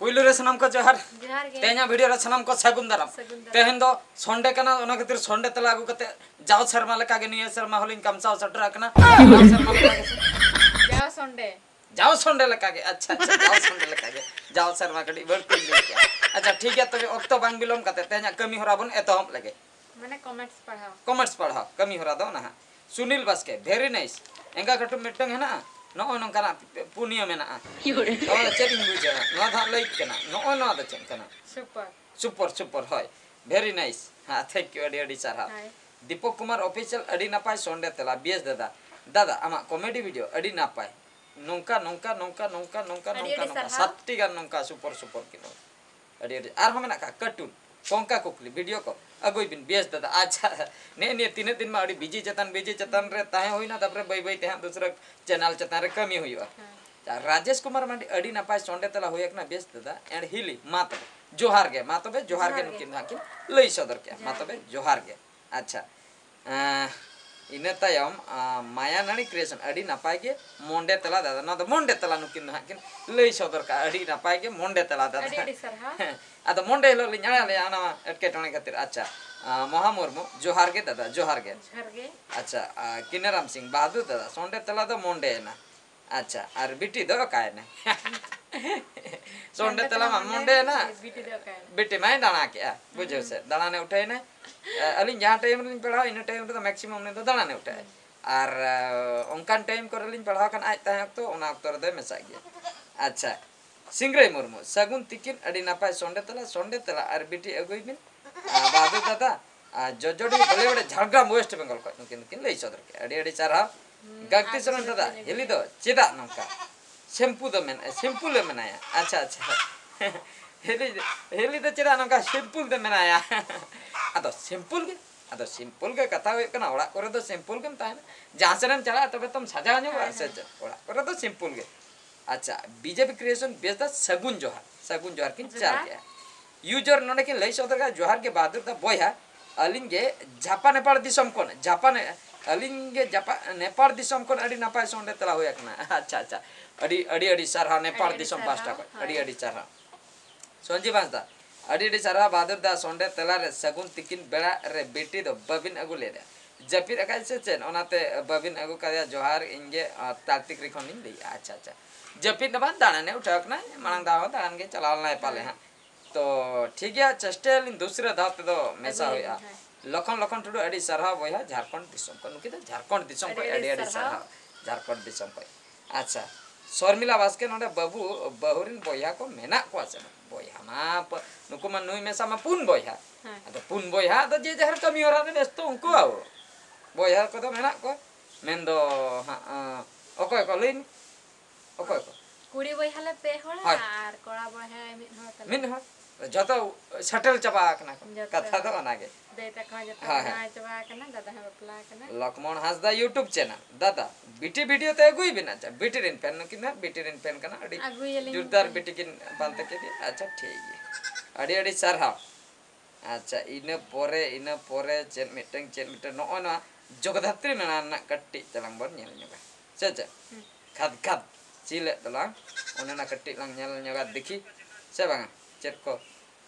पुइलु रे सनम को जोहार जोहार गे तेना वीडियो रे सनम को सगुन दाराम तेहन दो संडे कना ओना खातिर संडे तला आगु कते जाओ शर्मा लेका गे निये शर्मा होलिन कमसाव सटरा कना जाओ शर्मा लेका गे जाओ संडे लेका गे अच्छा अच्छा जाओ संडे लेका गे जाओ शर्मा कडी बड़ती ले अच्छा ठीक है तबे ओक्तो बांग बिलोम कते तेना कमी होरा बन एतोम लगे माने कमेंट्स पढ़ाओ कमी होरा दो ना सुनील बास्के वेरी नाइस एंगा कटु मिटंग है ना नो नंकाना पुनिया मेना तो चेकिंग बुझा नो धा लाइक कना नो नो दा चेक कना सुपर सुपर होय वेरी नाइस हां थैंक यू अडी सारा दीपक कुमार ऑफिशियल अडी नापाय संडे तला बीएस दादा दादा आमा कॉमेडी वीडियो अडी नापाय नोंका नोंका नोंका नोंका नोंका नोंका सातटी गान नोंका सुपर सुपर किनो अडी आर हम मेना का कार्टून कोंका कुकली वीडियो को अगोई बिन बीएस दादा अच्छा ने तीन दिन में अड़ी बिजी चतन रे ताहे होइना तबरे बई बई तेहा दूसरा चैनल चतन रे कमी हुइवा राजेश कुमार मांडी अड़ी नापाय संडे तला होयक ना बीएस दादा एंड हिली मात जोहार गे मातबे जोहार गे नुकिन हाकिन लई सदर के मातबे जोहार गे अच्छा इने तायम माया नानी क्रिएशन अड़ी नापाय गे मोंडे तला दादा ना तो मोंडे तला नुकिन हाकिन लई सदर का अड़ी नापाय गे मोंडे तला दादा अड़ी सरहा अद मोंडे लो लिङा ले आना एटके टणे खातिर अच्छा मोहा मुर्मू जोहार गे दादा जोहार गे अच्छा किनेराम सिंह बहादुर दादा संडे तला तो मोंडे ना अच्छा और बिटी दो काय ने संडे तला मोंडे ना बिटी मैं दाना के बुझो से दाना ने उठाई ने अलिन जहां टाइम लिन पढ़ा इन टाइम तो मैक्सिमम ने तो दाना ने उठाई और ओंकान टाइम कर लिन पढ़ा कन आज ताय तो ओना अक्तर दे मेसा गया अच्छा सिंगरे मुर्मू सगुन तिकिन अड़ी नापाय संडे तला और बिटी अगुई बिन बहादुर दादा जोजोडी बले बड़े झारग्राम वेस्ट बंगाल को नुकिन लई सदर के अड़ी चारा गक्ति सरन दादा हेली दो चेदा नंका शैम्पू दो मेन शैम्पू ले मेनाया अच्छा अच्छा हेली दो चेदा नंका शैम्पू दे मेनाया अदो सिंपल के कथा हुए कना ओड़ा करे दो सिंपल के ताहे जहां से चला तबे तुम सजा नो से ओड़ा करे दो सिंपल के अच्छा बीजेपी क्रिएशन बेस्दा सगुन जोहार किन चार गया यूजर नोने के लई सदर का जोहार के बहादुर दा बोया अलिंगे जापान नेपाल दिसम कोन जापान अलिंगे जापान नेपाल दिसम कोन अडी नापाय संडे तला होया कना अच्छा अच्छा अडी सरहा नेपाल दिसम पास्टा को अडी सरहा संजीव बांसदा अडी सरहा बहादुर दा संडे तला रे सगुन तिकिन बेड़ा रे बेटी दो बबिन अगु ले जपिर अकाय से चेन ओनाते बबिन अगु का जोहार इंगे तार्तिक रिखोन नी दे अच्छा अच्छा जपिर न बान दाना ने उठक ना मांग दाव दान के चलाल ना पाले हां तो ठीक है चेष्टा लिन दूसरे दाव तो मेसा होया लखन टुडू अडी सरहा बोया झारखंड दिसम को नुकी झारखंड दिसम को अडी सरहा झारखंड दिसम को अच्छा शर्मिला बास्के नोडे बाबू बहुरिन बोया को मेना को आसे बोया मा नुको मन नुई मेसा मा पुन बोया तो पुन बोया तो जे जहर कमी होरा ने बेस्तो उनको आओ बोया को तो मेना को मेंदो ओकोय को लेन ओकोय को कुड़ी बोया ले पे होला आर कोड़ा बोया मिन हो जतो सटल चबा कना कथा तो बनागे देता का जतो ना चबा कना दादा हम अपला कना लक्ष्मण हासदा YouTube चैनल दादा बीटी वीडियो ते गुई बिना चा बीटी रिन पेन किना बीटी रिन पेन कना अडी जोरदार बीटी किन बांते के अच्छा ठीक है अडी सरहा अच्छा इन पोरे चेन मिटन नो ना जगधात्री मेना ना कट्टी तलांग बर नेल न्योगा चे खाद चिले तलांग ओने ना कट्टी लांग नेल न्योगा देखी से बांगा चेक को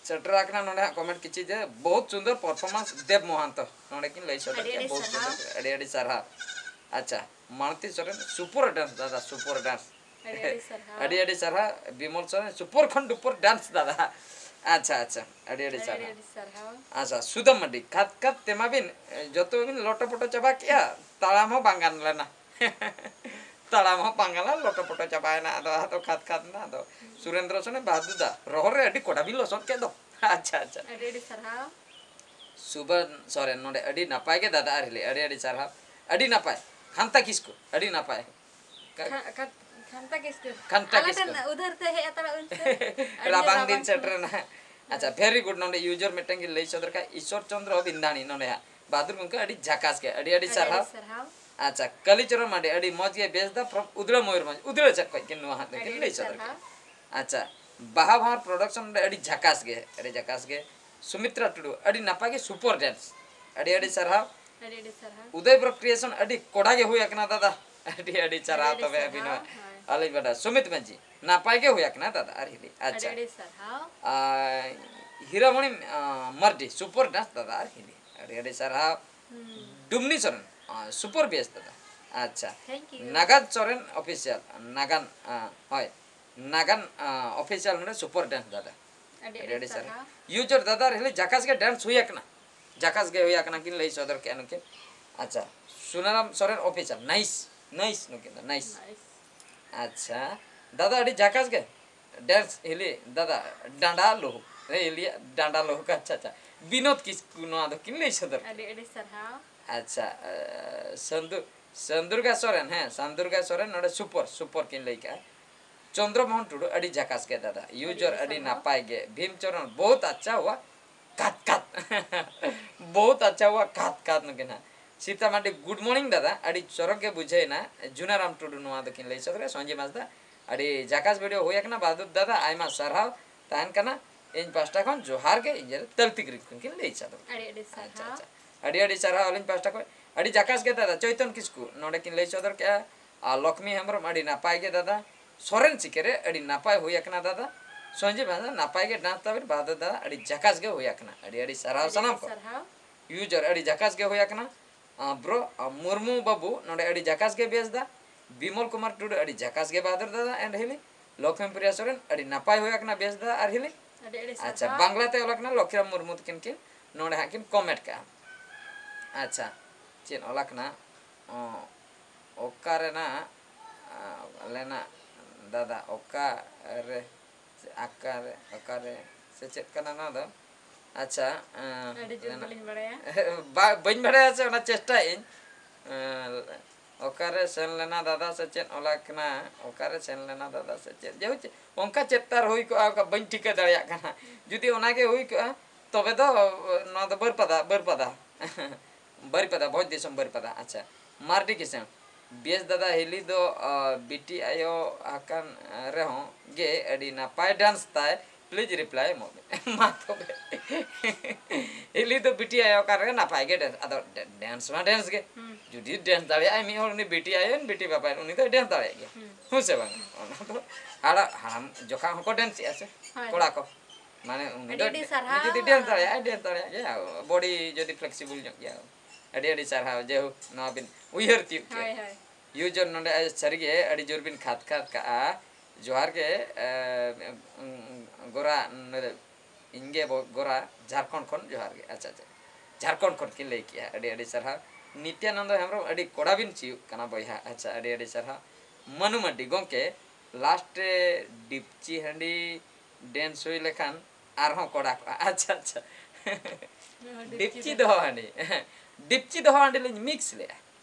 सटरा कना नोडे कमेंट किछि जे बहुत सुंदर परफॉर्मेंस देव मोहंत नोडे किन लई सटे बहुत सुंदर अडी सरहा अच्छा मानती सोरेन सुपर डांस दादा सुपर डांस अडी सरहा विमल सोरेन सुपर खंड ऊपर डांस दादा अच्छा अच्छा अडी सरहा अच्छा सुदम मडी खत तेमा बिन जतो बिन लोटोपटो चबा किया ताळाम हो बांगान लेना ताळाम हो बांगाला लोटोपटो चबाय ना तो खत ना तो सुरेंद्र सोने बहादुर दा रोहरे अडी कोडा बिन लोसन के दो अच्छा अच्छा अडी सरहा सुबन सोरेन नोडे अडी नापाय के दादा आरले अडी सरहा अडी नापाय खानता किसको अडी नापाय खानता किसको उधर से है अतरा उनसे राबांग दिन सेटर ना अच्छा वेरी गुड नोडे यूजर मिटिंग के लई सदर का ईश्वर चंद्र बिंदानी नोडे बहादुर उनका अडी झकास के अडी सरहा अच्छा कलीचरण माडे अडी मौज के बेचदा उदड़ मयूरभंज उदड़ चक के नुवा हाथ के लई सदर अच्छा बाहाभार प्रोडक्शन अडी झकास के सुमित्रा टुडू अडी नापा के सुपर डांस अडी सरहा उदयपुर क्रिएशन अडी कोडा के हुई एकना दादा अडी सरहा तबे अभिनय अलिन बड़ा सुमित मंजी नापाय के हुआ कना दादा आर हिली अच्छा अरे सरहाव हीरामणि मर्डी सुपर डांस दादा आर हिली अरे सरहा डुमनी सोरेन सुपर बेस दादा अच्छा थैंक यू नागान सोरेन ऑफिशियल नागान होय नागान ऑफिशियल ने सुपर डांस दादा अरे सर यूजर दादा हिली जकास के डांस हुआ कना जकास के हुआ कना किन लई सदर के अनके अच्छा Sunaram Soren official nice nice नुके नाइस अच्छा दादा अड़ी जकास के डांस हिली दादा डांडा लो हिली डांडा लो का अच्छा विनोद किस नो आदो किन लई सदर अरे सरहाव अच्छा संदुर्गा सोरेन है संदुर्गा सोरेन नोडे सुपर सुपर किन लई का चंद्रमोहन टुडू अड़ी जकास के दादा यूजर अड़ी नापाय गे भीमचरण बहुत अच्छा हुआ काट काट बहुत अच्छा हुआ काट काट नुके ना सीतामाटी गुड मॉर्निंग दादा अड़ी चरक के बुझे ना जुनाराम टुडू नो आदो किन लई सदर संजय मासदा अड़ी जकास वीडियो होया कना बादुद दादा आयमा सरहाव तान कना इन पास्टा खन जोहार के इंजर तलती किन लई सदर अरे सरहाव अड़ी अड़ी सरहाव अलिन पास्टा को अड़ी जकास के दादा चैतन किसकु नोडे किन लई सदर के लक्ष्मी हेम्ब्रम अड़ी नापाय के दादा सोरेन सिकेरे अड़ी नापाय हुया कना दादा संजय मासदा नापाय के डांस तबिर बादुद दादा अड़ी जकास के हुया कना अड़ी अड़ी सरहाव सनम को यूजर अड़ी जकास के हुया कना ब्रो मुर्मू बाबू नोडे अड़ी जकास के बेस दा विमल कुमार टुडू अड़ी जकास के बादर दादा एंड हिली लक्ष्मी प्रिया सोरेन अड़ी नापाय होया कना बेस दा आर हिली अच्छा बांग्ला ते ओलकना लक्ष्मीराम मुर्मू किन किन नोडे हाकिन कमेंट का अच्छा चेन ओलकना ओकारे ना लेना दादा ओकारे आकारे ओकारे से चेक कना ना दो अच्छा बन बड़ाया से ओना चेष्टा इन ओकारे सेन लेना दादा से चेन ओलाकना ओकारे सेन लेना दादा से चेन जे ओंका चेत्तार होई को आ बन ठिका दड़िया कना जुदी ओना के होई को तबे दो न तो बरपदा बहुत दिसम बरपदा अच्छा मार्डी किसन बेस दादा हिली दो बीटी आयो आकन रहो गे अडी ना पाय डांस ताय प्लीज रिप्लाई मोबे मा तबे हिली दो बीटी आयो कर ना पाय गे डांस अदो डांस मा डांस गे जुदी डांस दाले आई मी और नि बीटी आयो बीटी बापा उनी तो डांस दाले गे हु से बांग ओना तो हाड़ा हम जोखा को डांस आसे कोड़ा को माने उनी दो जुदी डांस दाले आई डांस दाले गे बॉडी जदी फ्लेक्सिबल जो गया अड़ी अड़ी सरहाव जेहु ना बिन उयहर ती यूजर नोडे सरिगे अड़ी जोर बिन खात खात का जोहार के गोरा नोडे इंगे गोरा झारखंड खन जोहार के अच्छा अच्छा झारखंड खन के ले किया अड़ी अड़ी सरहाव नित्यानंद हेम्ब्रम अड़ी कोड़ा बिन चियु कना बयहा अच्छा अड़ी अड़ी सरहाव मनु मड्डी गोंके लास्ट डिपची हंडी डांस होई लेखान आरहों कोड़ा अच्छा अच्छा डिपची दो हंडी डिपची दो हंडी लिन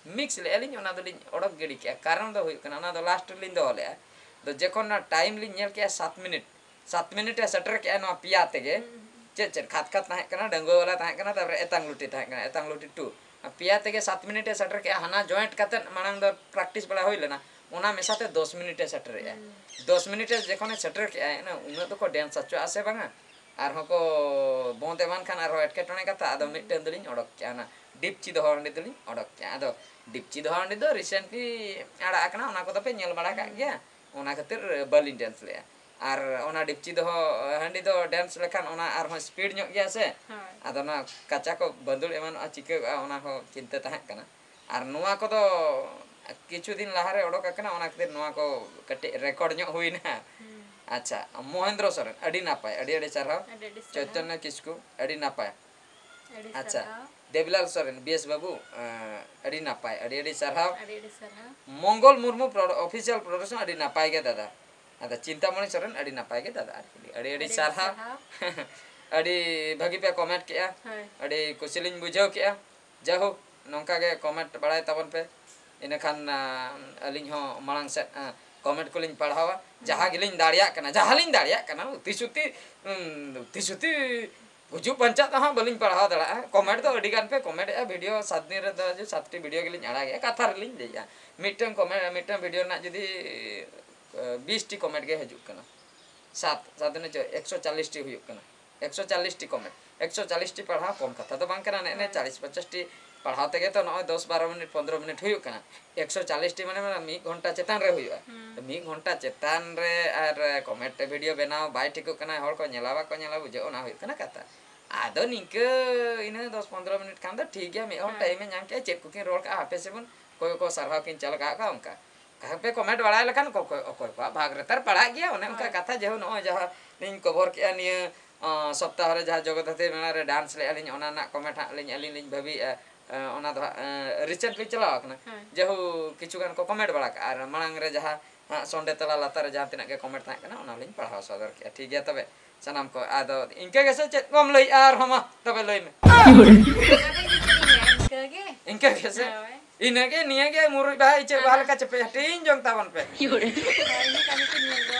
मिक्स ले अलिन ओना दो लिन ओडक गिडी के कारण दो हुई कना ओना दो लास्ट लिन दो ले तो जेकोन ना टाइम लिन नेल के 7 मिनट ए सटर के नो पिया तेगे चे खात खात ताहे कना डंगो वाला ताहे कना तबरे एतांग लुटी टू पिया तेगे 7 मिनट ए सटर के हाना जॉइंट कते मानंग दो प्रैक्टिस बड़ा होई लेना ओना मेसाते 10 मिनट ए सटर ए 10 मिनट ए जेकोन सटर के ना उना तो को डांस अचो आसे बांगा आर हको बोंते मान खान आर एटके टणे कता आदो मिटन दलिन ओडक केना डिपची दो हंडी दलिन ओडक के आदो डिपची दो हंडी दो रिसेंटली आड़ा आकना ओना को तो पे नेल बड़ा का गया ओना खातिर बलिन डांस ले आर ओना डिपची दो हंडी दो डांस लेखान ओना आर हो स्पीड ᱧᱚᱜ गया से आदो ना कच्चा को बंदुल एमन चिके ओना हो चिंता ताहे कना आर नुवा को दो किछु दिन लाहारे ओडक आकना ओना खातिर नुवा को कटे रेकॉर्ड ᱧᱚᱜ हुईना अच्छा महेंद्र सोरेन अड़ी नापाय अड़ी अड़ी सरहाव चैतन्य किस्कू अड़ी नापाय अच्छा देवलाल सोरेन बीएस बाबू अड़ी नापाय अड़ी अड़ी सरहाव मंगल मुर्मू ऑफिशियल प्रोडक्शन अड़ी नापाय गे दादा अदा चिंतामणि सोरेन अड़ी नापाय गे दादा अड़ी अड़ी सरहाव अड़ी भागी पे कमेंट किया अड़ी कुशलिन बुझाव किया जाहो नोंका गे कमेंट बड़ाय तबन पे इने खान अलिन हो मांग से कमेंट को लिंग पढ़ावा जहाँ गिलिंग दाड़िया कना जहाँ लिंग दाड़िया कना तिसुती गुजु पंचायत हाँ बलिंग पढ़ावा दड़ा कमेंट तो अड़ी गान पे कमेंट ए वीडियो 7 दिन रे जो 7टी वीडियो गिलिंग आड़ा गया कथा रे लिंग देया मिटन कमेंट मिटन वीडियो ना जदी 20 टी कमेंट गे हजु कना 7 ने 140 टी हुयु कना 140 टी कमेंट 140 टी पढ़ा कम कथा तो बांग कना ने 40 50 टी पढ़ाओ तेगे तो नॉय 10-12 मिनट 15 मिनट हुई कना 140 टी माने 1 घंटा चेतान रे हुई 1 घंटा चेतान रे और कमेंट वीडियो बनाओ बाय ठिको कना हर को नेलावा को नेला बुझे ओना हुई कना कथा आदो निके इन 10-15 मिनट खान दो ठीक है और टाइम में नाम के चेक को के रोल का आपे से बन कोई को सरहा किन चल का उनका कहा पे कमेंट बड़ा लखन को कोई भाग रे तर पढ़ा गया उन्हें उनका कथा जो नो जहां लिंक कवर के निये सप्ताह रे जहां जगतते मेला रे डांस ले अलिन ओना ना कमेंट अलिन अलिन भाभी ओना दो रिसेंट भी चला कना जेहु किछु गान को कमेंट बड़ा और मांग रे जहां संडे तला लातार जहां तिना के कमेंट था कना ओना लिन पढ़ाओ सदर के ठीक है तबे सनाम को आदो इनके कैसे चेक कम लई आर हम तबे लई में इनके कैसे इनके निये के मुरुई भाई चे बाल का चपे टीन जंग तावन पे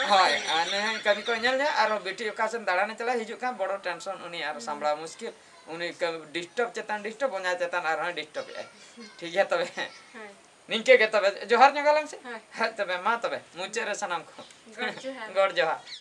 हाय आने कभी को नेल ने आरो बेटी ओकासन दाड़ाने चला हिजु का बड़ो टेंशन उनी आर संभला मुश्किल उनी डिस्टर्ब चेतान डिस्टर्ब होना चेतान आर डिस्टर्ब है ठीक है तबे निंके के तबे जोहार जंगलंग से हां तबे मा तबे मुचे रे सनाम को गड़ जोहार